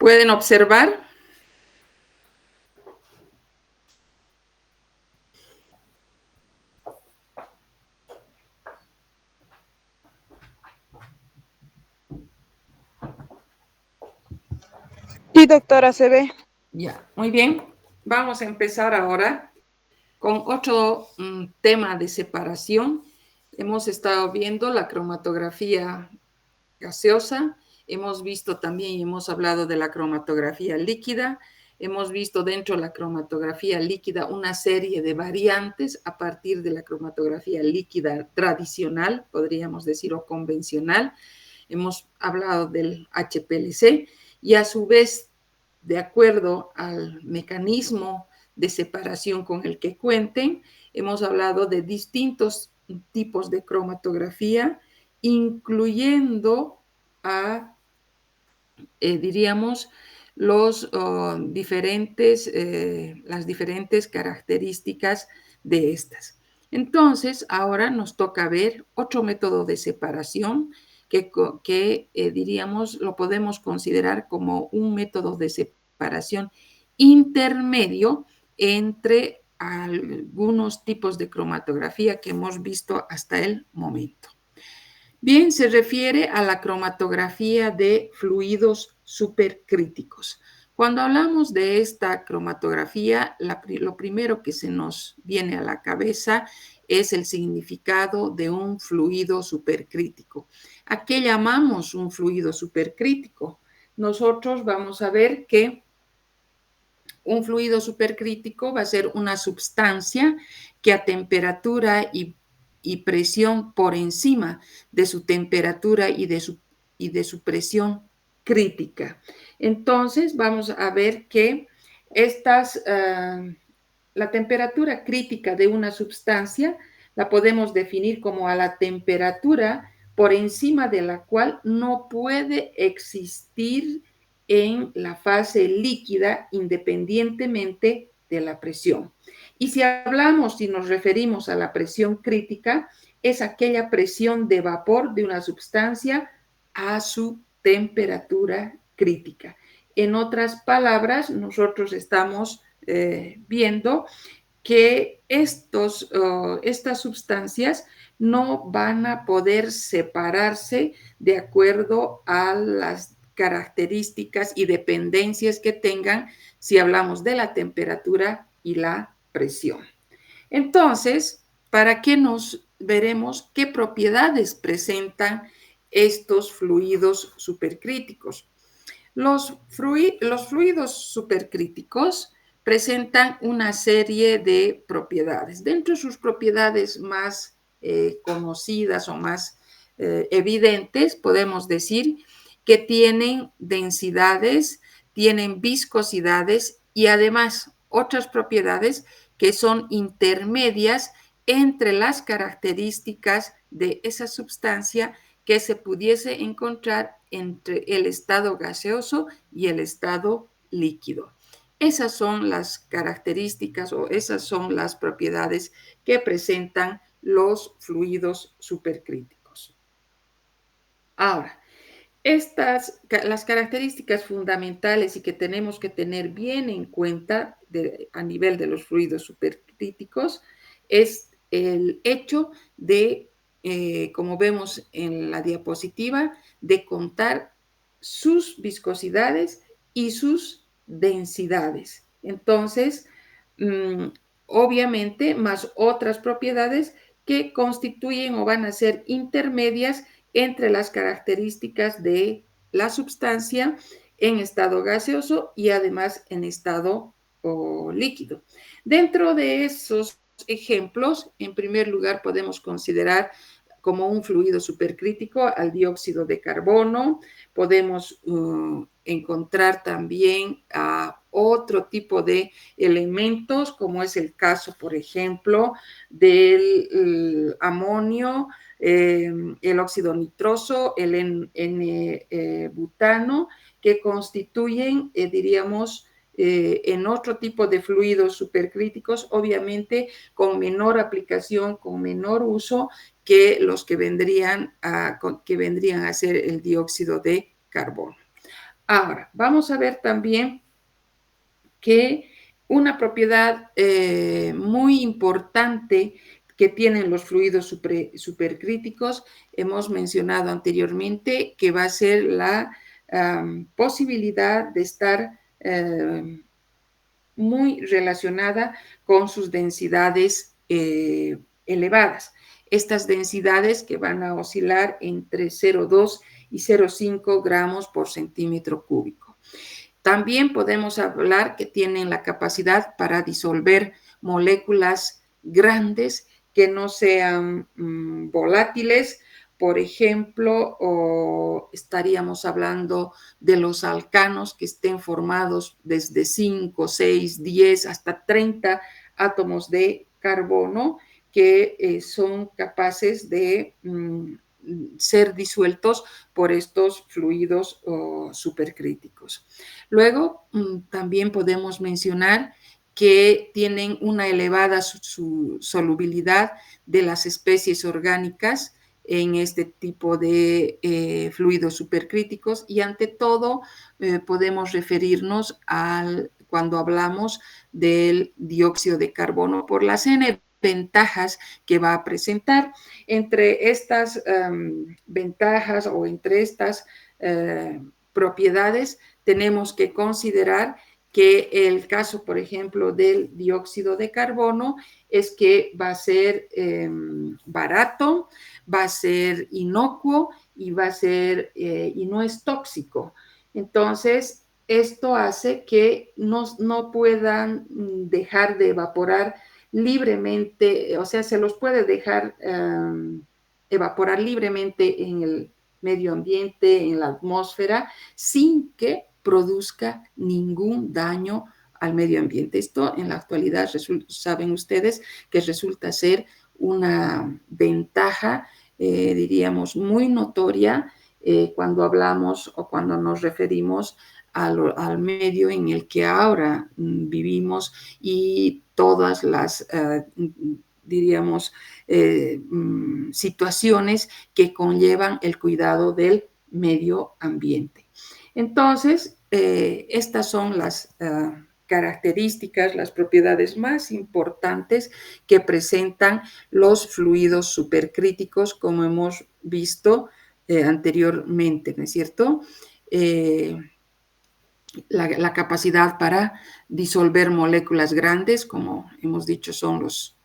¿Pueden observar? Sí, doctora, se ve. Ya, muy bien. Vamos a empezar ahora con otro tema de separación. Hemos estado viendo la cromatografía gaseosa, hemos visto también y hemos hablado de la cromatografía líquida, hemos visto dentro de la cromatografía líquida una serie de variantes a partir de la cromatografía líquida tradicional, podríamos decir, o convencional. Hemos hablado del HPLC y a su vez, de acuerdo al mecanismo de separación con el que cuenten, hemos hablado de distintos tipos de cromatografía, incluyendo a, diríamos, las diferentes características de estas. Entonces, ahora nos toca ver otro método de separación que diríamos, lo podemos considerar como un método de separación intermedio entre algunos tipos de cromatografía que hemos visto hasta el momento. Bien, se refiere a la cromatografía de fluidos supercríticos. Cuando hablamos de esta cromatografía, lo primero que se nos viene a la cabeza es el significado de un fluido supercrítico. ¿A qué llamamos un fluido supercrítico? Nosotros vamos a ver que un fluido supercrítico va a ser una sustancia que a temperatura y presión por encima de su temperatura y de su presión crítica. Entonces, vamos a ver que la temperatura crítica de una sustancia la podemos definir como a la temperatura por encima de la cual no puede existir en la fase líquida independientemente de la presión. Y si nos referimos a la presión crítica, es aquella presión de vapor de una sustancia a su temperatura crítica. En otras palabras, nosotros estamos viendo que estas sustancias no van a poder separarse de acuerdo a las características y dependencias que tengan si hablamos de la temperatura y la presión. Entonces, ¿para qué nos veremos qué propiedades presentan estos fluidos supercríticos? Los fluidos supercríticos presentan una serie de propiedades. Dentro de sus propiedades más conocidas o más evidentes, podemos decir que tienen densidades, tienen viscosidades y además otras propiedades que son intermedias entre las características de esa sustancia que se pudiese encontrar entre el estado gaseoso y el estado líquido. Esas son las características o esas son las propiedades que presentan los fluidos supercríticos. Ahora, las características fundamentales y que tenemos que tener bien en cuenta a nivel de los fluidos supercríticos es el hecho de, como vemos en la diapositiva, de contar sus viscosidades y sus densidades. Entonces, obviamente, más otras propiedades que constituyen o van a ser intermedias entre las características de la sustancia en estado gaseoso y además en estado líquido. Dentro de esos ejemplos, en primer lugar, podemos considerar como un fluido supercrítico al dióxido de carbono. Podemos encontrar también a otro tipo de elementos, como es el caso, por ejemplo, del amonio, el óxido nitroso, el N-butano, que constituyen, diríamos, en otro tipo de fluidos supercríticos, obviamente con menor aplicación, con menor uso que los que vendrían a ser el dióxido de carbono. Ahora, vamos a ver también que una propiedad muy importante que tienen los fluidos supercríticos, hemos mencionado anteriormente, que va a ser la posibilidad de estar muy relacionada con sus densidades elevadas. Estas densidades que van a oscilar entre 0,2 y 0,5 gramos por centímetro cúbico. También podemos hablar que tienen la capacidad para disolver moléculas grandes que no sean volátiles. Por ejemplo, o estaríamos hablando de los alcanos que estén formados desde 5, 6, 10 hasta 30 átomos de carbono que son capaces de ser disueltos por estos fluidos supercríticos. Luego, también podemos mencionar que tienen una elevada solubilidad de las especies orgánicas en este tipo de fluidos supercríticos y ante todo podemos referirnos cuando hablamos del dióxido de carbono por las N ventajas que va a presentar. Entre estas ventajas o entre estas propiedades tenemos que considerar que el caso, por ejemplo, del dióxido de carbono es que va a ser barato, va a ser inocuo y y no es tóxico. Entonces, esto hace que no puedan dejar de evaporar libremente, o sea, se los puede dejar evaporar libremente en el medio ambiente, en la atmósfera, sin que produzca ningún daño al medio ambiente. Esto en la actualidad saben ustedes que resulta ser una ventaja, diríamos, muy notoria cuando hablamos o cuando nos referimos al medio en el que ahora vivimos y todas las, diríamos, situaciones que conllevan el cuidado del medio ambiente. Entonces, estas son las características, las propiedades más importantes que presentan los fluidos supercríticos, como hemos visto anteriormente, ¿no es cierto? La capacidad para disolver moléculas grandes, como hemos dicho, son los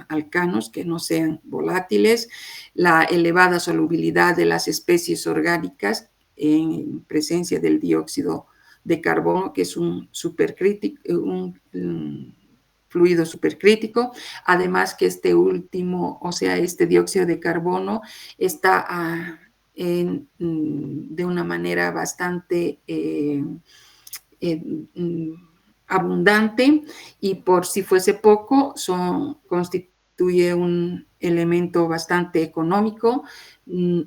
alcanos que no sean volátiles, la elevada solubilidad de las especies orgánicas en presencia del dióxido de carbono, que es un fluido supercrítico, además que este último, o sea, este dióxido de carbono está de una manera bastante abundante y por si fuese poco, constituye un elemento bastante económico,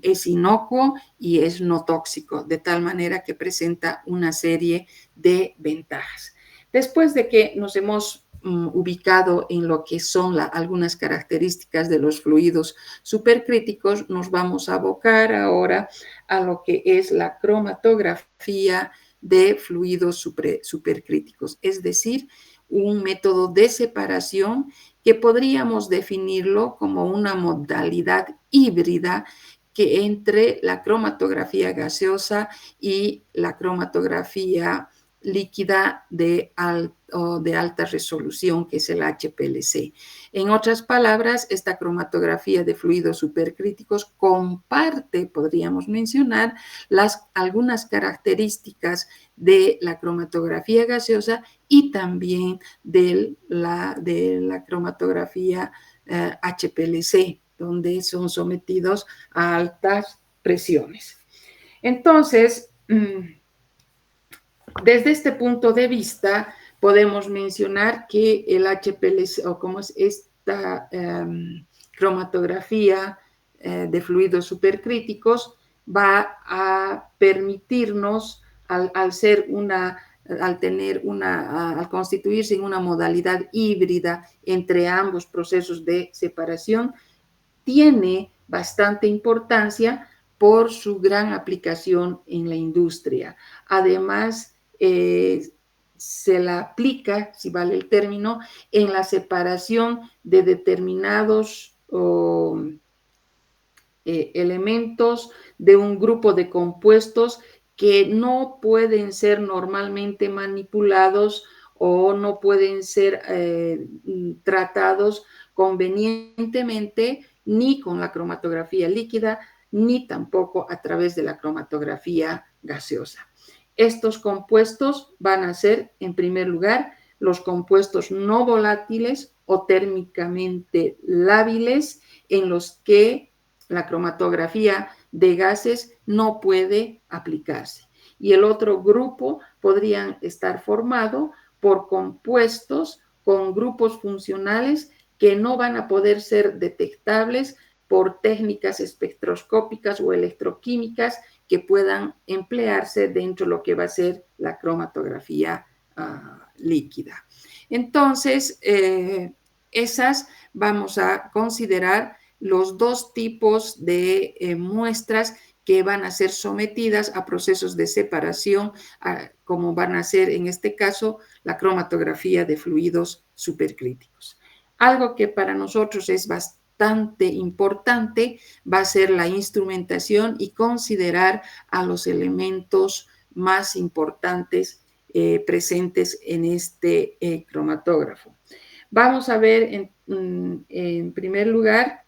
es inocuo y es no tóxico, de tal manera que presenta una serie de ventajas. Después de que nos hemos ubicado en lo que son algunas características de los fluidos supercríticos, nos vamos a abocar ahora a lo que es la cromatografía de fluidos supercríticos, es decir, un método de separación que podríamos definirlo como una modalidad híbrida que entre la cromatografía gaseosa y la cromatografía líquida de alta resolución, que es el HPLC. En otras palabras, esta cromatografía de fluidos supercríticos comparte, podríamos mencionar, algunas características de la cromatografía gaseosa y también de la cromatografía HPLC, donde son sometidos a altas presiones. Entonces, desde este punto de vista, podemos mencionar que el HPLC, o como es esta cromatografía de fluidos supercríticos, va a permitirnos, al constituirse en una modalidad híbrida entre ambos procesos de separación, tiene bastante importancia por su gran aplicación en la industria. Además, se la aplica, si vale el término, en la separación de determinados elementos de un grupo de compuestos que no pueden ser normalmente manipulados o no pueden ser tratados convenientemente ni con la cromatografía líquida ni tampoco a través de la cromatografía gaseosa. Estos compuestos van a ser, en primer lugar, los compuestos no volátiles o térmicamente lábiles, en los que la cromatografía de gases no puede aplicarse. Y el otro grupo podrían estar formado por compuestos con grupos funcionales que no van a poder ser detectables por técnicas espectroscópicas o electroquímicas que puedan emplearse dentro de lo que va a ser la cromatografía líquida. Entonces, esas vamos a considerar los dos tipos de muestras que van a ser sometidas a procesos de separación, como van a ser en este caso la cromatografía de fluidos supercríticos. Algo que para nosotros es bastante importante va a ser la instrumentación y considerar a los elementos más importantes presentes en este cromatógrafo. Vamos a ver en primer lugar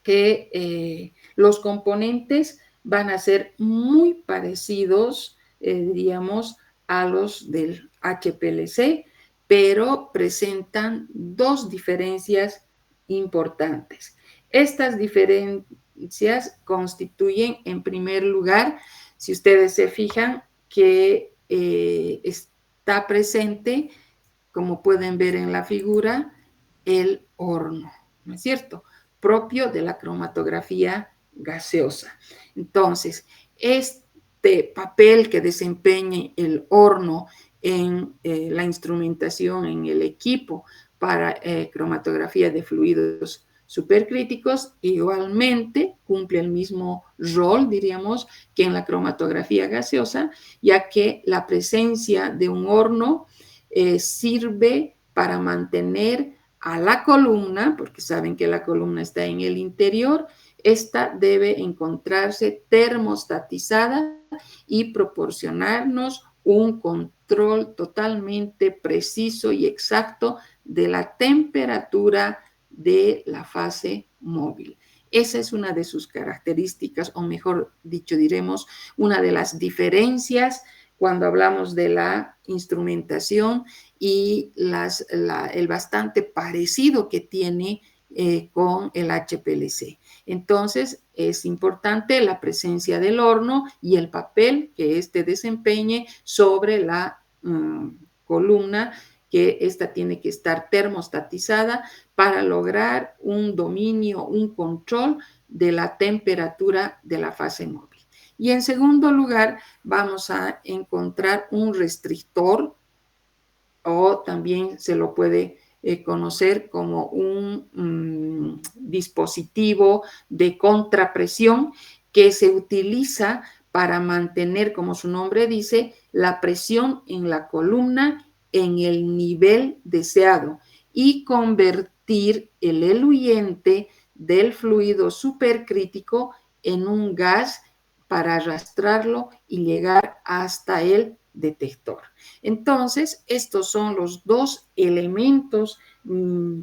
que los componentes van a ser muy parecidos, diríamos, a los del HPLC, pero presentan dos diferencias importantes. Estas diferencias constituyen, en primer lugar, si ustedes se fijan, que está presente, como pueden ver en la figura, el horno, ¿no es cierto?, propio de la cromatografía gaseosa. Entonces, este papel que desempeña el horno en la instrumentación, en el equipo para cromatografía de fluidos supercríticos, igualmente cumple el mismo rol, diríamos, que en la cromatografía gaseosa, ya que la presencia de un horno sirve para mantener a la columna, porque saben que la columna está en el interior, esta debe encontrarse termostatizada y proporcionarnos un control totalmente preciso y exacto de la temperatura de la fase móvil. Esa es una de sus características, o mejor dicho, diremos, una de las diferencias cuando hablamos de la instrumentación y el bastante parecido que tiene con el HPLC. Entonces, es importante la presencia del horno y el papel que éste desempeñe sobre la columna, que ésta tiene que estar termostatizada para lograr un dominio, un control de la temperatura de la fase móvil. Y en segundo lugar, vamos a encontrar un restrictor, o también se lo puede conocer como un dispositivo de contrapresión que se utiliza para mantener, como su nombre dice, la presión en la columna en el nivel deseado y convertir el eluyente del fluido supercrítico en un gas para arrastrarlo y llegar hasta el detector. Entonces, estos son los dos elementos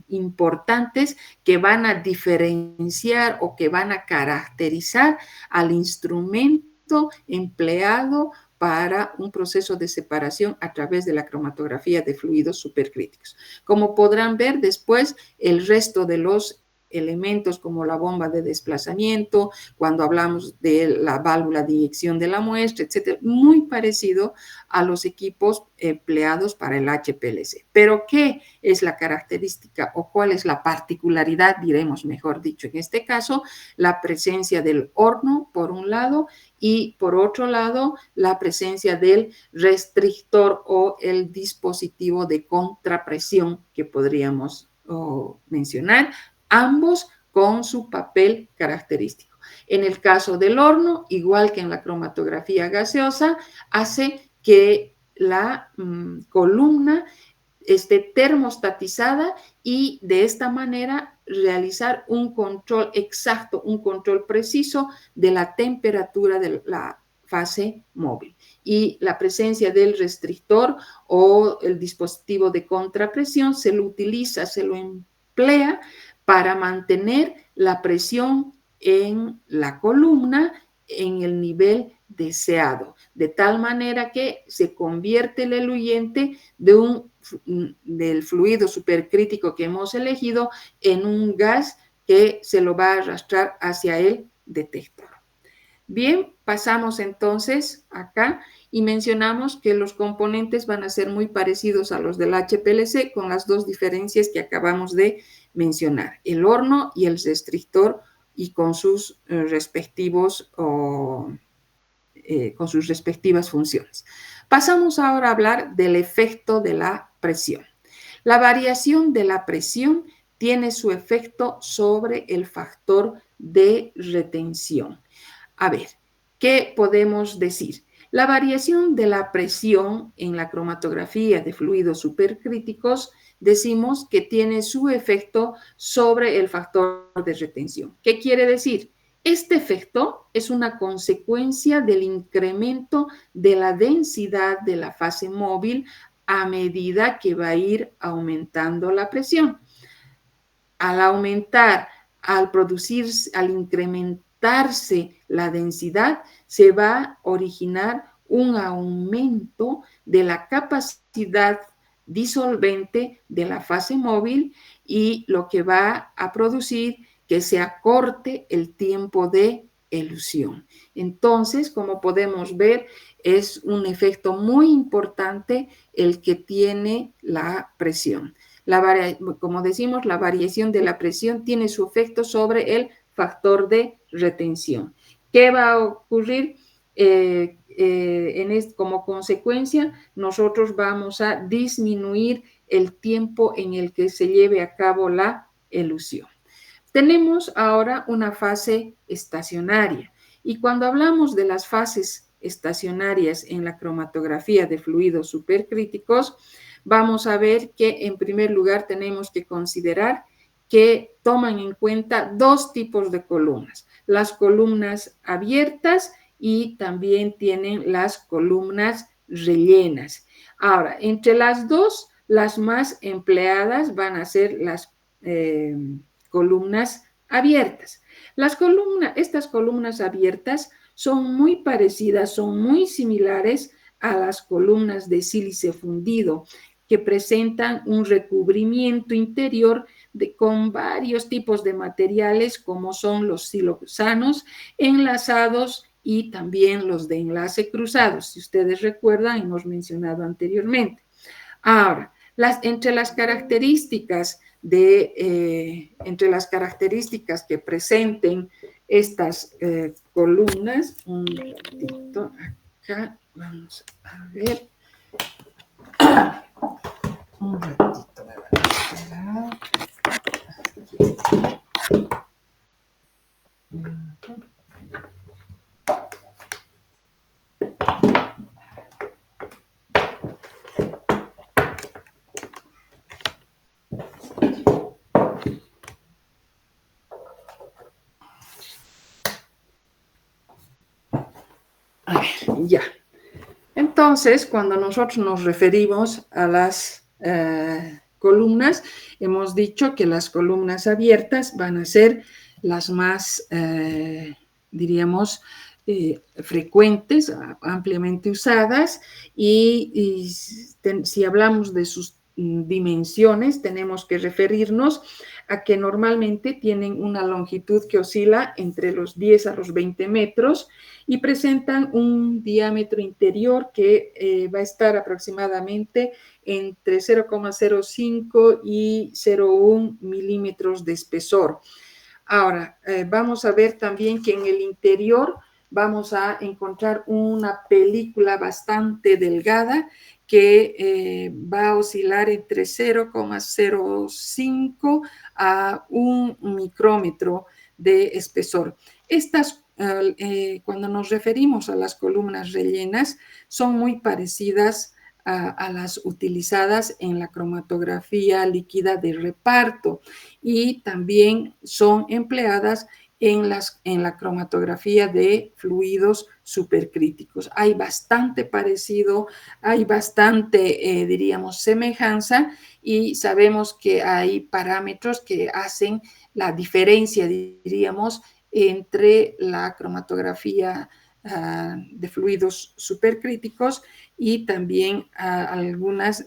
importantes que van a diferenciar o que van a caracterizar al instrumento empleado para un proceso de separación a través de la cromatografía de fluidos supercríticos. Como podrán ver después, el resto de los elementos como la bomba de desplazamiento, cuando hablamos de la válvula de inyección de la muestra, etcétera, muy parecido a los equipos empleados para el HPLC. Pero, ¿qué es la característica o cuál es la particularidad, diremos mejor dicho, en este caso? La presencia del horno, por un lado, y por otro lado, la presencia del restrictor o el dispositivo de contrapresión que podríamos mencionar, ambos con su papel característico. En el caso del horno, igual que en la cromatografía gaseosa, hace que la columna esté termostatizada y de esta manera realizar un control exacto, un control preciso de la temperatura de la fase móvil. Y la presencia del restrictor o el dispositivo de contrapresión se lo utiliza, se lo emplea para mantener la presión en la columna en el nivel deseado, de tal manera que se convierte el eluyente del fluido supercrítico que hemos elegido en un gas que se lo va a arrastrar hacia el detector. Bien, pasamos entonces acá y mencionamos que los componentes van a ser muy parecidos a los del HPLC con las dos diferencias que acabamos de mencionar, el horno y el restrictor y con sus respectivos con sus respectivas funciones. Pasamos ahora a hablar del efecto de la presión. La variación de la presión tiene su efecto sobre el factor de retención. A ver, ¿qué podemos decir? La variación de la presión en la cromatografía de fluidos supercríticos decimos que tiene su efecto sobre el factor de retención. ¿Qué quiere decir? Este efecto es una consecuencia del incremento de la densidad de la fase móvil a medida que va a ir aumentando la presión. Al aumentar, al producir, al incrementarse la densidad, se va a originar un aumento de la capacidad disolvente de la fase móvil y lo que va a producir que se acorte el tiempo de elusión. Entonces, como podemos ver, es un efecto muy importante el que tiene la presión. Como decimos, la variación de la presión tiene su efecto sobre el factor de retención. ¿Qué va a ocurrir? Como consecuencia, nosotros vamos a disminuir el tiempo en el que se lleve a cabo la elusión. Tenemos ahora una fase estacionaria y cuando hablamos de las fases estacionarias en la cromatografía de fluidos supercríticos, vamos a ver que en primer lugar tenemos que considerar que toman en cuenta dos tipos de columnas, las columnas abiertas y también tienen las columnas rellenas. Ahora, entre las dos, las más empleadas van a ser las columnas abiertas. Estas columnas abiertas son muy parecidas, son muy similares a las columnas de sílice fundido, que presentan un recubrimiento interior con varios tipos de materiales, como son los siloxanos enlazados y también los de enlace cruzados, si ustedes recuerdan, hemos mencionado anteriormente. Ahora, entre las características que presenten estas columnas, un ratito acá, vamos a ver. Un ratito me van a esperar. A ver, ya. Entonces, cuando nosotros nos referimos a las columnas, hemos dicho que las columnas abiertas van a ser las más, diríamos, frecuentes, ampliamente usadas, y si hablamos de sus dimensiones, tenemos que referirnos a que normalmente tienen una longitud que oscila entre los 10 a los 20 metros y presentan un diámetro interior que va a estar aproximadamente entre 0,05 y 0,1 milímetros de espesor. Ahora, vamos a ver también que en el interior vamos a encontrar una película bastante delgada que va a oscilar entre 0,05 a 1 micrómetro de espesor. Cuando nos referimos a las columnas rellenas, son muy parecidas a las utilizadas en la cromatografía líquida de reparto y también son empleadas en la cromatografía de fluidos supercríticos. Hay bastante parecido, hay bastante, diríamos, semejanza y sabemos que hay parámetros que hacen la diferencia, diríamos, entre la cromatografía de fluidos supercríticos y también algunos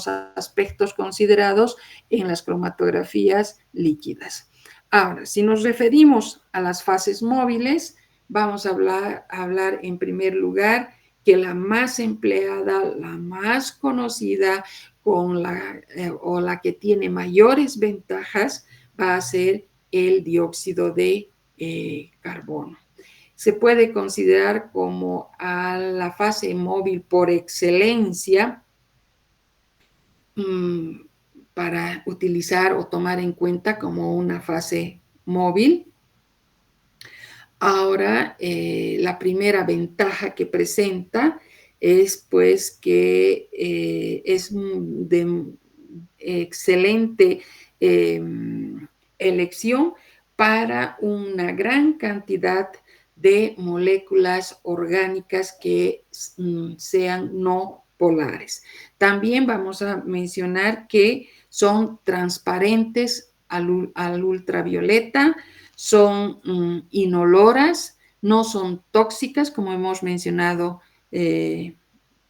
aspectos considerados en las cromatografías líquidas. Ahora, si nos referimos a las fases móviles, vamos a hablar en primer lugar que la más empleada, la más conocida o la que tiene mayores ventajas va a ser el dióxido de carbono. Se puede considerar como a la fase móvil por excelencia para utilizar o tomar en cuenta como una fase móvil. Ahora, la primera ventaja que presenta es pues que es de excelente elección para una gran cantidad de moléculas orgánicas que sean no polares. También vamos a mencionar que son transparentes al ultravioleta, son inoloras, no son tóxicas, como hemos mencionado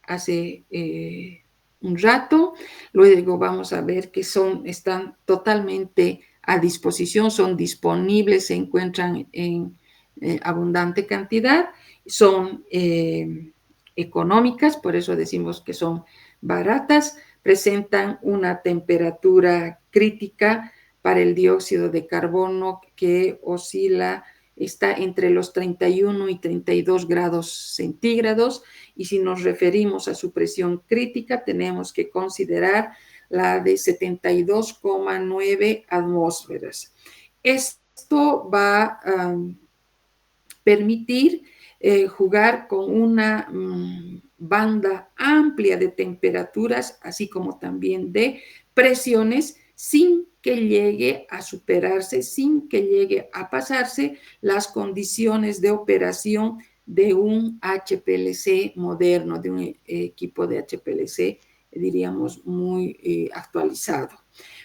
hace un rato. Luego vamos a ver que están totalmente a disposición, son disponibles, se encuentran en abundante cantidad, son económicas, por eso decimos que son baratas, presentan una temperatura crítica para el dióxido de carbono que está entre los 31 y 32 grados centígrados, y si nos referimos a su presión crítica, tenemos que considerar la de 72,9 atmósferas. Esto va a permitir jugar con una banda amplia de temperaturas, así como también de presiones, sin que llegue a superarse, sin que llegue a pasarse las condiciones de operación de un HPLC moderno, de un equipo de HPLC, diríamos, muy actualizado.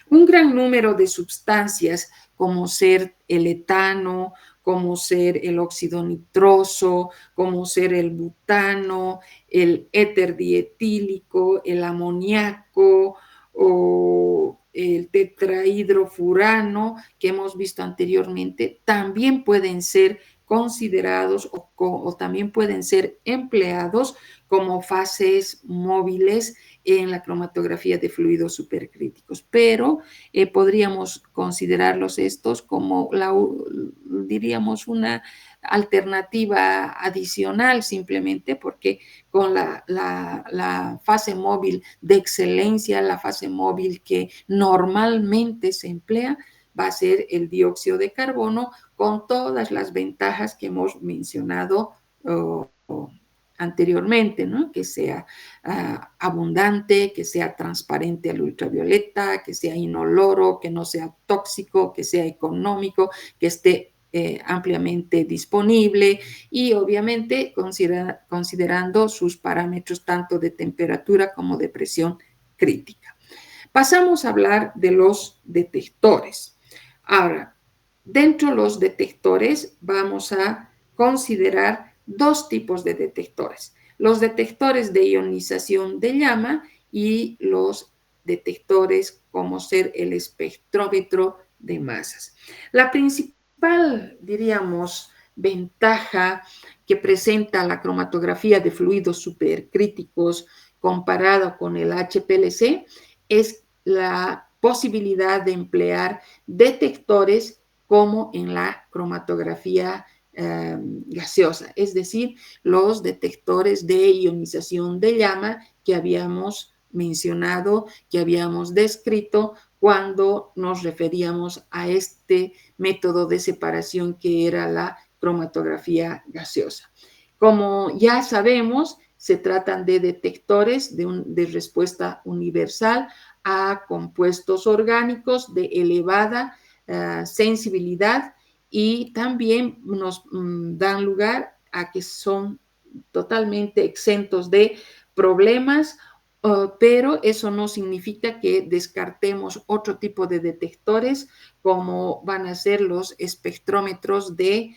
Un gran número de sustancias, como ser el etano, como ser el óxido nitroso, como ser el butano, el éter dietílico, el amoníaco o el tetrahidrofurano que hemos visto anteriormente, también pueden ser considerados o también pueden ser empleados como fases móviles en la cromatografía de fluidos supercríticos, pero podríamos considerarlos estos como diríamos una alternativa adicional, simplemente porque con la fase móvil de excelencia, la fase móvil que normalmente se emplea, va a ser el dióxido de carbono con todas las ventajas que hemos mencionado anteriormente, ¿no? Que sea abundante, que sea transparente al ultravioleta, que sea inoloro, que no sea tóxico, que sea económico, que esté ampliamente disponible y obviamente considerando sus parámetros tanto de temperatura como de presión crítica. Pasamos a hablar de los detectores. Ahora, dentro de los detectores vamos a considerar dos tipos de detectores. Los detectores de ionización de llama y los detectores como ser el espectrómetro de masas. La principal, diríamos, ventaja que presenta la cromatografía de fluidos supercríticos comparada con el HPLC es la posibilidad de emplear detectores como en la cromatografía gaseosa, es decir, los detectores de ionización de llama que habíamos mencionado, que habíamos descrito cuando nos referíamos a este método de separación que era la cromatografía gaseosa. Como ya sabemos, se tratan de detectores de respuesta universal a compuestos orgánicos de elevada sensibilidad, y también nos dan lugar a que son totalmente exentos de problemas, pero eso no significa que descartemos otro tipo de detectores, como van a ser los espectrómetros de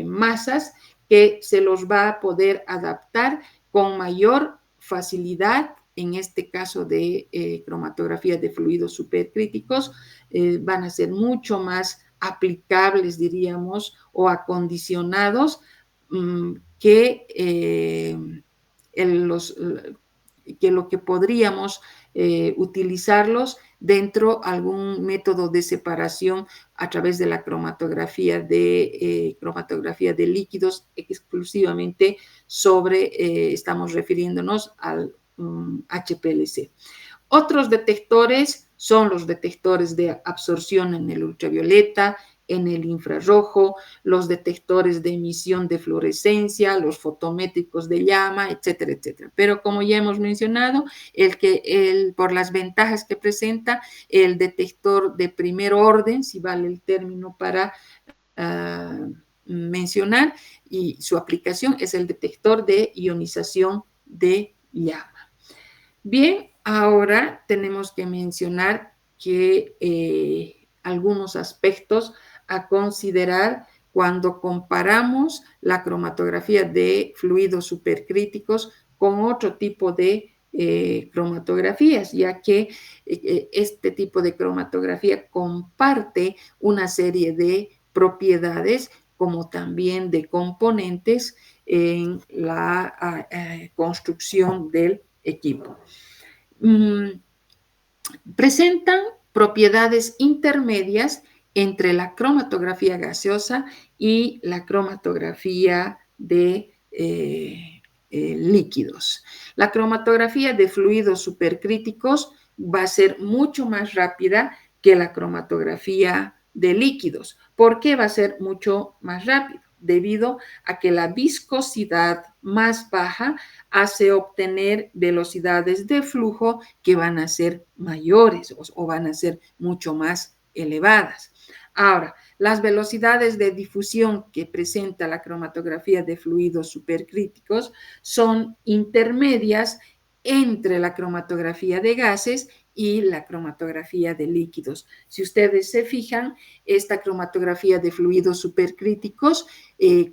masas, que se los va a poder adaptar con mayor facilidad. En este caso de cromatografía de fluidos supercríticos, van a ser mucho más aplicables, diríamos, o acondicionados que, los, que lo que podríamos utilizarlos dentro de algún método de separación a través de la cromatografía de líquidos, exclusivamente sobre, estamos refiriéndonos al HPLC. Otros detectores son los detectores de absorción en el ultravioleta, en el infrarrojo, los detectores de emisión de fluorescencia, los fotométricos de llama, etcétera, etcétera. Pero como ya hemos mencionado, por las ventajas que presenta, el detector de primer orden, si vale el término para mencionar, y su aplicación es el detector de ionización de llama. Bien, ahora tenemos que mencionar que algunos aspectos a considerar cuando comparamos la cromatografía de fluidos supercríticos con otro tipo de cromatografías, ya que este tipo de cromatografía comparte una serie de propiedades, como también de componentes en la construcción del equipo. Presentan propiedades intermedias entre la cromatografía gaseosa y la cromatografía de líquidos. La cromatografía de fluidos supercríticos va a ser mucho más rápida que la cromatografía de líquidos. ¿Por qué va a ser mucho más rápido? Debido a que la viscosidad más baja hace obtener velocidades de flujo que van a ser mayores o van a ser mucho más elevadas. Ahora, las velocidades de difusión que presenta la cromatografía de fluidos supercríticos son intermedias entre la cromatografía de gases y la cromatografía de líquidos. Si ustedes se fijan, esta cromatografía de fluidos supercríticos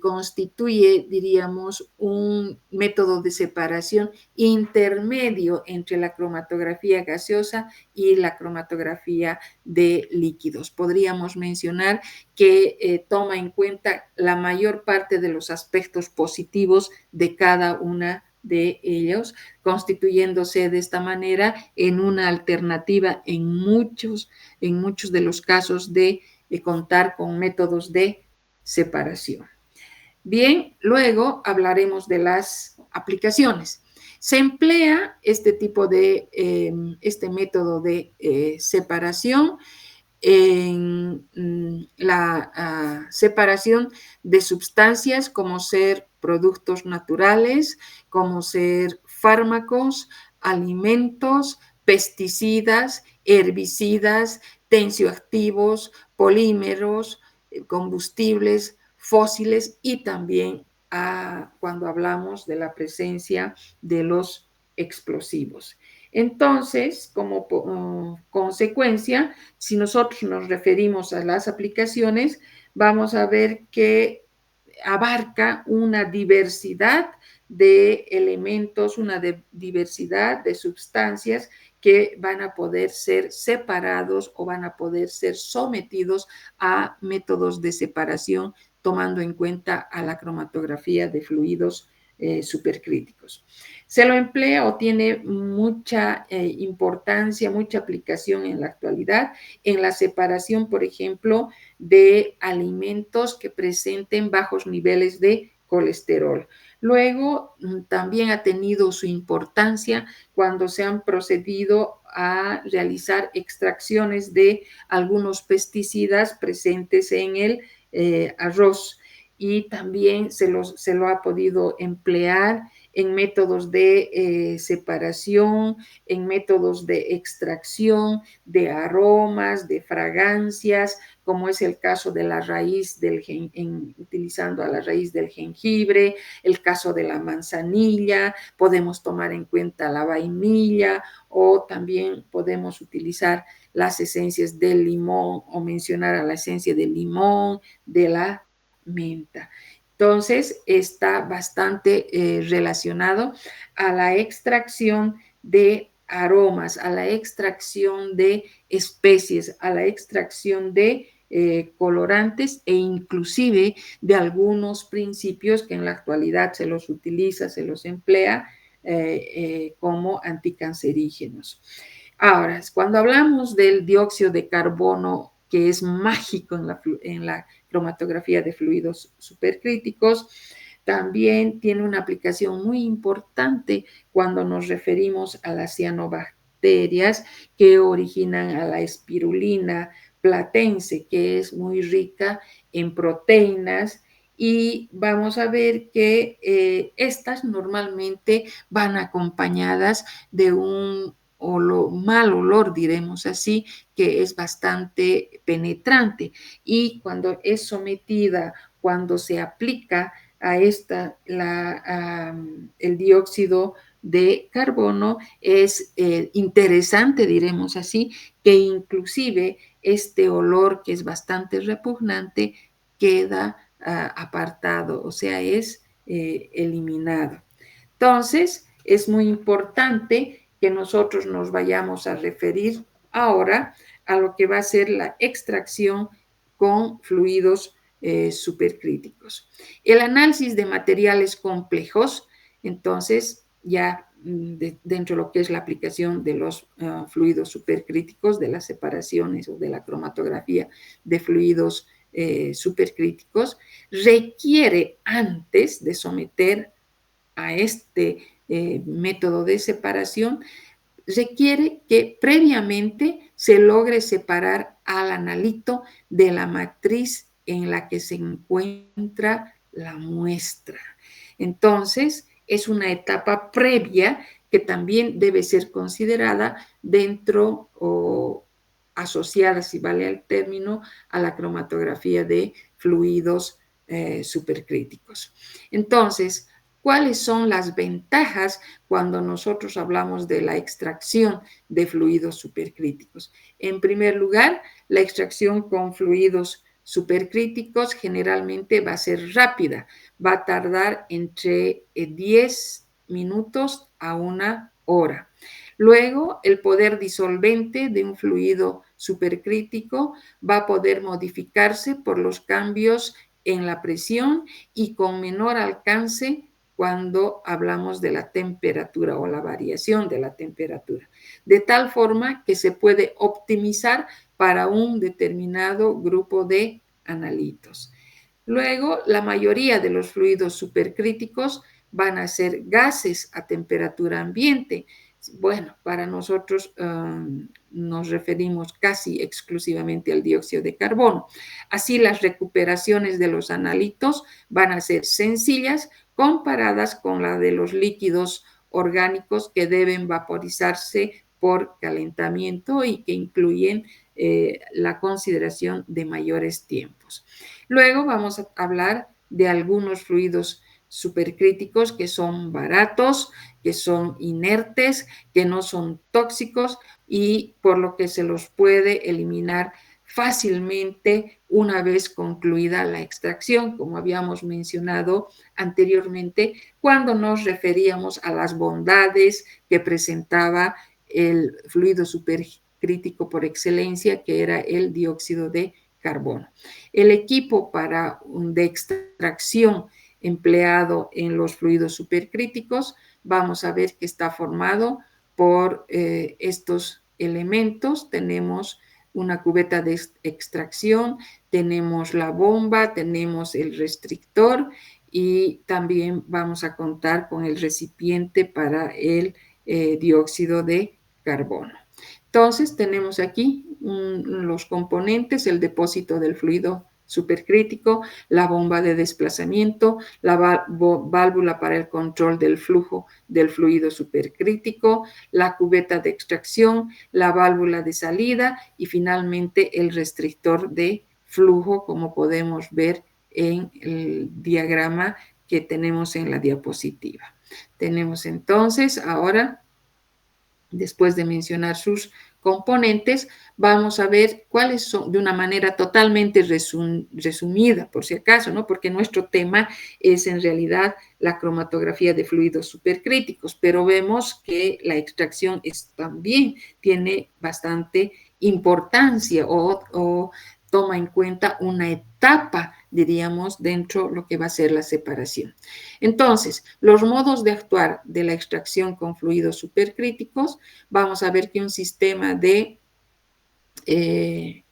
constituye, diríamos, un método de separación intermedio entre la cromatografía gaseosa y la cromatografía de líquidos. Podríamos mencionar que toma en cuenta la mayor parte de los aspectos positivos de cada una de ellos, constituyéndose de esta manera en una alternativa en muchos de los casos de contar con métodos de separación. Bien, luego hablaremos de las aplicaciones. Se emplea este método de separación en la separación de sustancias, como ser productos naturales, como ser fármacos, alimentos, pesticidas, herbicidas, tensioactivos, polímeros, combustibles, fósiles, y también cuando hablamos de la presencia de los explosivos. Entonces, como consecuencia, si nosotros nos referimos a las aplicaciones, vamos a ver que abarca una diversidad de elementos, una diversidad de sustancias que van a poder ser separados o van a poder ser sometidos a métodos de separación, tomando en cuenta a la cromatografía de fluidos supercríticos. Se lo emplea o tiene mucha importancia, mucha aplicación en la actualidad en la separación, por ejemplo, de alimentos que presenten bajos niveles de colesterol. Luego, también ha tenido su importancia cuando se han procedido a realizar extracciones de algunos pesticidas presentes en el arroz, y también se lo ha podido emplear en métodos de separación, en métodos de extracción de aromas, de fragancias, como es el caso de la raíz utilizando a la raíz del jengibre, el caso de la manzanilla, podemos tomar en cuenta la vainilla, o también podemos utilizar las esencias del limón o mencionar a la esencia del limón, de la menta. Entonces, está bastante relacionado a la extracción de aromas, a la extracción de especies, a la extracción de colorantes, e inclusive de algunos principios que en la actualidad se los utiliza, se los emplea como anticancerígenos. Ahora, cuando hablamos del dióxido de carbono, que es mágico en la cromatografía de fluidos supercríticos, también tiene una aplicación muy importante cuando nos referimos a las cianobacterias que originan a la espirulina platense, que es muy rica en proteínas, y vamos a ver que estas normalmente van acompañadas de un mal olor, diremos así, que es bastante penetrante, y cuando es sometida, cuando se aplica a el dióxido de carbono, es interesante, diremos así, que inclusive este olor, que es bastante repugnante, queda apartado, o sea, es eliminado. Entonces, es muy importante que nosotros nos vayamos a referir ahora a lo que va a ser la extracción con fluidos supercríticos. El análisis de materiales complejos, entonces, ya dentro de lo que es la aplicación de los fluidos supercríticos, de las separaciones o de la cromatografía de fluidos supercríticos, requiere, antes de someter a este método de separación, requiere que previamente se logre separar al analito de la matriz en la que se encuentra la muestra. Entonces, es una etapa previa que también debe ser considerada dentro o asociada, si vale el término, a la cromatografía de fluidos supercríticos. Entonces, ¿cuáles son las ventajas cuando nosotros hablamos de la extracción de fluidos supercríticos? En primer lugar, la extracción con fluidos supercríticos generalmente va a ser rápida, va a tardar entre 10 minutos a 1 hora. Luego, el poder disolvente de un fluido supercrítico va a poder modificarse por los cambios en la presión y con menor alcance cuando hablamos de la temperatura o la variación de la temperatura, de tal forma que se puede optimizar para un determinado grupo de analitos. Luego, la mayoría de los fluidos supercríticos van a ser gases a temperatura ambiente. Bueno, para nosotros nos referimos casi exclusivamente al dióxido de carbono. Así, las recuperaciones de los analitos van a ser sencillas comparadas con la de los líquidos orgánicos que deben vaporizarse por calentamiento y que incluyen la consideración de mayores tiempos. Luego vamos a hablar de algunos fluidos supercríticos que son baratos, que son inertes, que no son tóxicos, y por lo que se los puede eliminar fácilmente una vez concluida la extracción, como habíamos mencionado anteriormente, cuando nos referíamos a las bondades que presentaba el fluido supercrítico por excelencia, que era el dióxido de carbono. El equipo de extracción empleado en los fluidos supercríticos, vamos a ver que está formado por estos elementos. Tenemos una cubeta de extracción, tenemos la bomba, tenemos el restrictor, y también vamos a contar con el recipiente para el dióxido de carbono. Entonces, tenemos aquí los componentes, el depósito del fluido supercrítico, la bomba de desplazamiento, la válvula para el control del flujo del fluido supercrítico, la cubeta de extracción, la válvula de salida y finalmente el restrictor de flujo, como podemos ver en el diagrama que tenemos en la diapositiva. Tenemos entonces ahora, después de mencionar sus componentes, vamos a ver cuáles son, de una manera totalmente resumida, por si acaso, ¿no? Porque nuestro tema es en realidad la cromatografía de fluidos supercríticos, pero vemos que la extracción también tiene bastante importancia o toma en cuenta una etapa, diríamos, dentro de lo que va a ser la separación. Entonces, los modos de actuar de la extracción con fluidos supercríticos, vamos a ver que un sistema de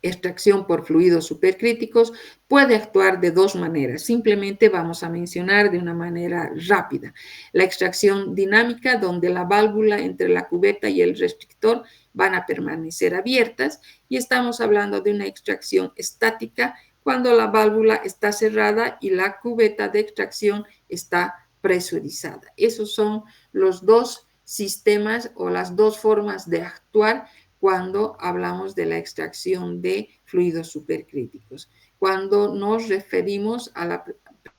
extracción por fluidos supercríticos puede actuar de dos maneras. Simplemente vamos a mencionar de una manera rápida. La extracción dinámica, donde la válvula entre la cubeta y el restrictor van a permanecer abiertas, y estamos hablando de una extracción estática cuando la válvula está cerrada y la cubeta de extracción está presurizada. Esos son los dos sistemas o las dos formas de actuar cuando hablamos de la extracción de fluidos supercríticos. Cuando nos referimos a la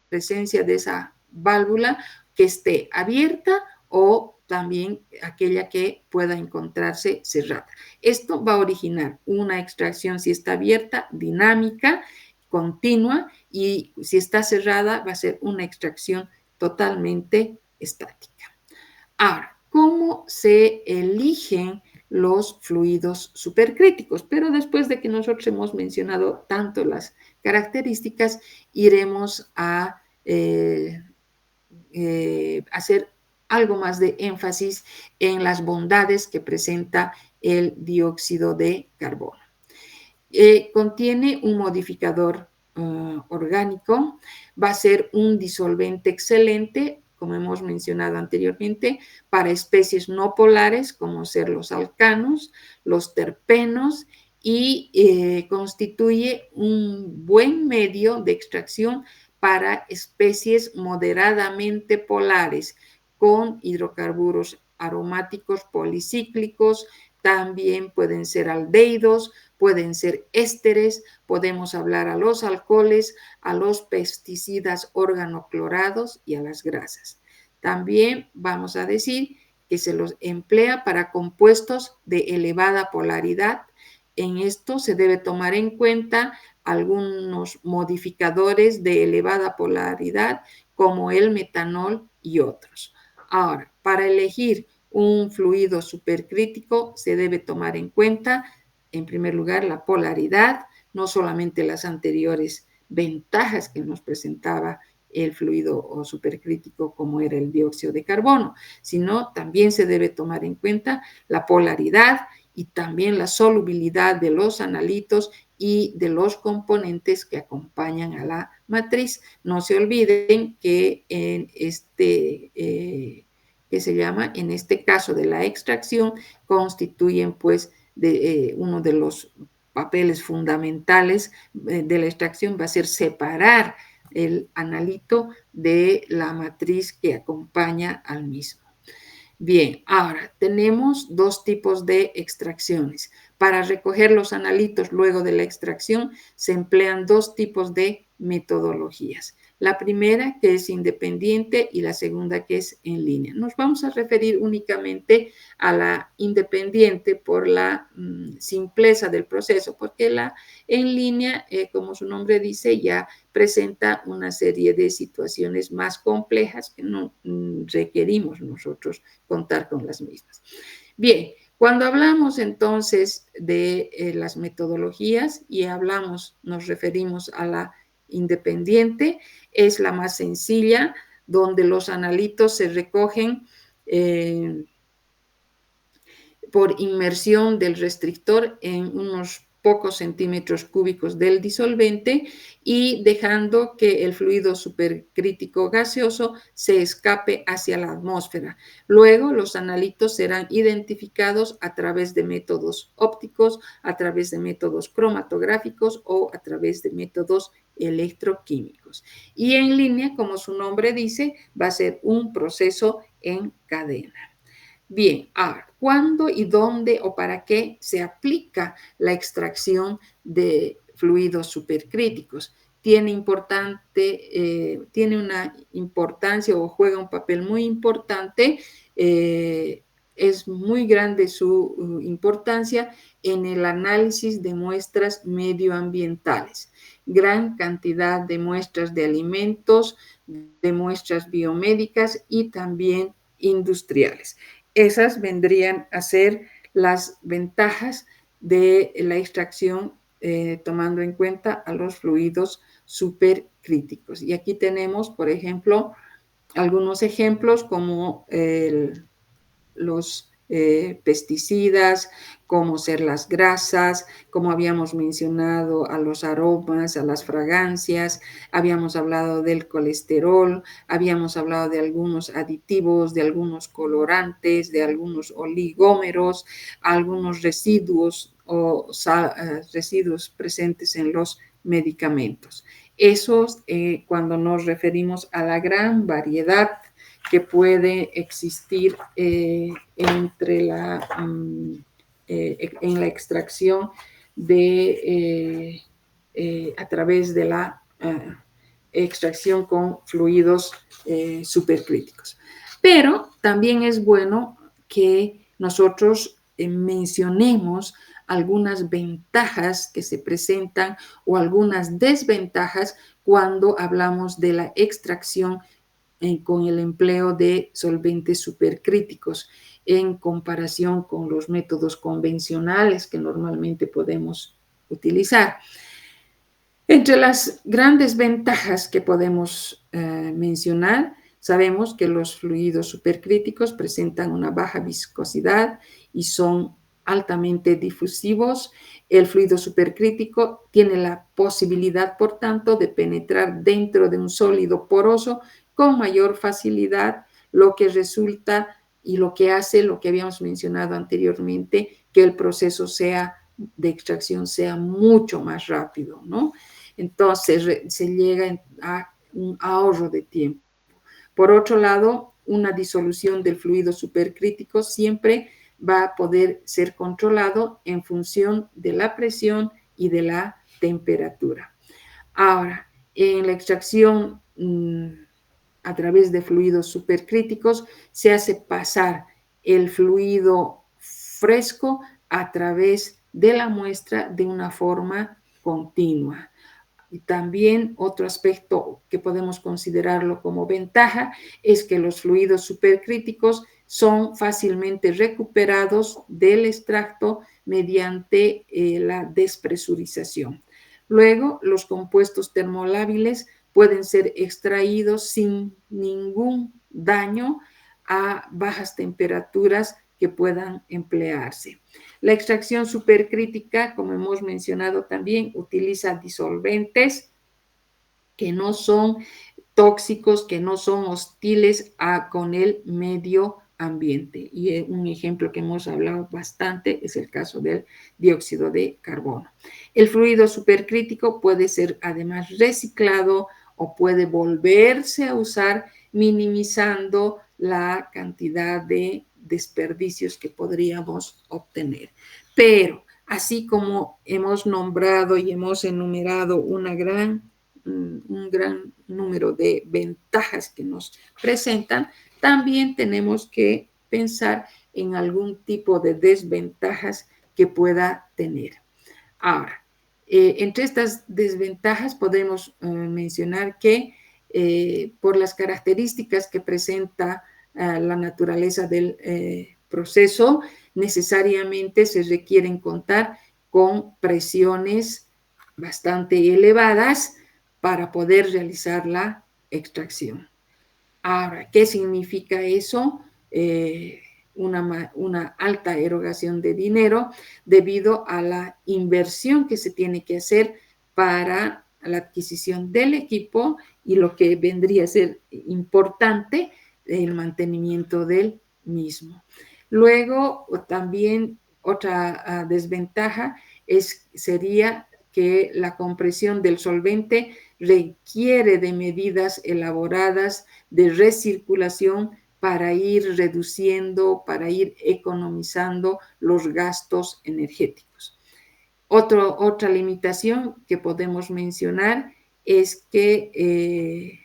presencia de esa válvula que esté abierta o también aquella que pueda encontrarse cerrada. Esto va a originar una extracción, si está abierta, dinámica, continua, y si está cerrada va a ser una extracción totalmente estática. Ahora, ¿cómo se eligen los fluidos supercríticos? Pero después de que nosotros hemos mencionado tanto las características, iremos a hacer algo más de énfasis en las bondades que presenta el dióxido de carbono. Contiene un modificador orgánico, va a ser un disolvente excelente, como hemos mencionado anteriormente, para especies no polares, como ser los alcanos, los terpenos, y constituye un buen medio de extracción para especies moderadamente polares, con hidrocarburos aromáticos policíclicos, también pueden ser aldehídos, pueden ser ésteres, podemos hablar a los alcoholes, a los pesticidas organoclorados y a las grasas. También vamos a decir que se los emplea para compuestos de elevada polaridad. En esto se debe tomar en cuenta algunos modificadores de elevada polaridad como el metanol y otros. Ahora, para elegir un fluido supercrítico se debe tomar en cuenta, en primer lugar, la polaridad, no solamente las anteriores ventajas que nos presentaba el fluido supercrítico como era el dióxido de carbono, sino también se debe tomar en cuenta la polaridad y también la solubilidad de los analitos y de los componentes que acompañan a la matriz. No se olviden que en en este caso de la extracción, constituyen pues uno de los papeles fundamentales de la extracción va a ser separar el analito de la matriz que acompaña al mismo. Bien, ahora tenemos dos tipos de extracciones. Para recoger los analitos luego de la extracción se emplean dos tipos de metodologías. La primera, que es independiente, y la segunda, que es en línea. Nos vamos a referir únicamente a la independiente por la simpleza del proceso, porque la en línea, como su nombre dice, ya presenta una serie de situaciones más complejas que no requerimos nosotros contar con las mismas. Bien, cuando hablamos entonces de las metodologías y nos referimos a la independiente, es la más sencilla, donde los analitos se recogen por inmersión del restrictor en unos pocos centímetros cúbicos del disolvente y dejando que el fluido supercrítico gaseoso se escape hacia la atmósfera. Luego, los analitos serán identificados a través de métodos ópticos, a través de métodos cromatográficos o a través de métodos electroquímicos. Y en línea, como su nombre dice, va a ser un proceso en cadena. Bien, ahora, ¿cuándo y dónde o para qué se aplica la extracción de fluidos supercríticos? Tiene una importancia o juega un papel muy importante, es muy grande su importancia en el análisis de muestras medioambientales. Gran cantidad de muestras de alimentos, de muestras biomédicas y también industriales. Esas vendrían a ser las ventajas de la extracción tomando en cuenta a los fluidos supercríticos. Y aquí tenemos, por ejemplo, algunos ejemplos como los pesticidas, como ser las grasas, como habíamos mencionado a los aromas, a las fragancias, habíamos hablado del colesterol, habíamos hablado de algunos aditivos, de algunos colorantes, de algunos oligómeros, algunos residuos o residuos presentes en los medicamentos. Esos, cuando nos referimos a la gran variedad que puede existir en la extracción a través de la extracción con fluidos supercríticos. Pero también es bueno que nosotros mencionemos algunas ventajas que se presentan o algunas desventajas cuando hablamos de la extracción con el empleo de solventes supercríticos en comparación con los métodos convencionales que normalmente podemos utilizar. Entre las grandes ventajas que podemos mencionar, sabemos que los fluidos supercríticos presentan una baja viscosidad y son altamente difusivos. El fluido supercrítico tiene la posibilidad, por tanto, de penetrar dentro de un sólido poroso con mayor facilidad, lo que resulta y lo que hace, lo que habíamos mencionado anteriormente, que el proceso de extracción sea mucho más rápido, ¿no? Entonces se llega a un ahorro de tiempo. Por otro lado, una disolución del fluido supercrítico siempre va a poder ser controlado en función de la presión y de la temperatura. Ahora, en la extracción a través de fluidos supercríticos se hace pasar el fluido fresco a través de la muestra de una forma continua. Y también otro aspecto que podemos considerarlo como ventaja es que los fluidos supercríticos son fácilmente recuperados del extracto mediante la despresurización. Luego, los compuestos termolábiles pueden ser extraídos sin ningún daño a bajas temperaturas que puedan emplearse. La extracción supercrítica, como hemos mencionado también, utiliza disolventes que no son tóxicos, que no son hostiles con el medio ambiente. Y un ejemplo que hemos hablado bastante es el caso del dióxido de carbono. El fluido supercrítico puede ser además reciclado o puede volverse a usar, minimizando la cantidad de desperdicios que podríamos obtener. Pero así como hemos nombrado y hemos enumerado un gran número de ventajas que nos presentan, también tenemos que pensar en algún tipo de desventajas que pueda tener. Ahora, entre estas desventajas podemos mencionar que por las características que presenta la naturaleza del proceso, necesariamente se requieren contar con presiones bastante elevadas para poder realizar la extracción. Ahora, ¿qué significa eso? una alta erogación de dinero debido a la inversión que se tiene que hacer para la adquisición del equipo y lo que vendría a ser importante, el mantenimiento del mismo. Luego, también otra desventaja sería que la compresión del solvente requiere de medidas elaboradas de recirculación para ir reduciendo, para ir economizando los gastos energéticos. Otra limitación que podemos mencionar es que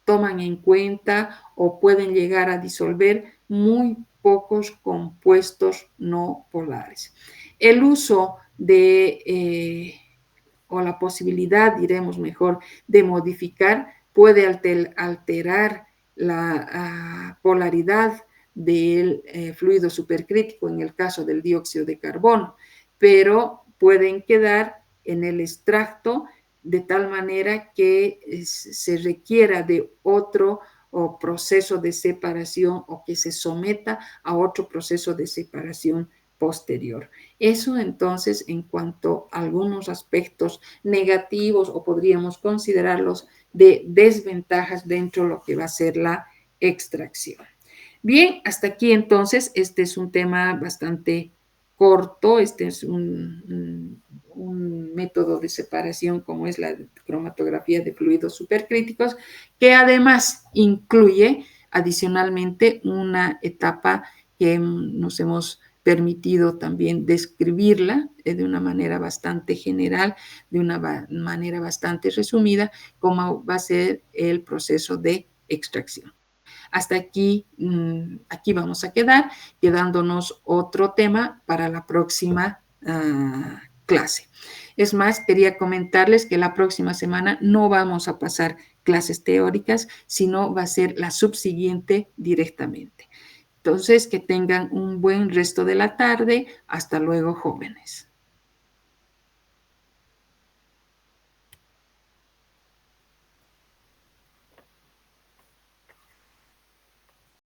toman en cuenta o pueden llegar a disolver muy pocos compuestos no polares. El uso o la posibilidad, diremos mejor, de modificar puede alterar la polaridad del fluido supercrítico en el caso del dióxido de carbono, pero pueden quedar en el extracto de tal manera que se requiera de otro proceso de separación o que se someta a otro proceso de separación posterior. Eso entonces en cuanto a algunos aspectos negativos o podríamos considerarlos de desventajas dentro de lo que va a ser la extracción. Bien, hasta aquí entonces, este es un tema bastante corto, este es un método de separación como es la cromatografía de fluidos supercríticos, que además incluye adicionalmente una etapa que nos hemos permitido también describirla de una manera bastante general, de una manera bastante resumida, como va a ser el proceso de extracción. Hasta aquí, aquí vamos a quedar, quedándonos otro tema para la próxima clase. Es más, quería comentarles que la próxima semana no vamos a pasar clases teóricas, sino va a ser la subsiguiente directamente. Entonces, que tengan un buen resto de la tarde. Hasta luego, jóvenes.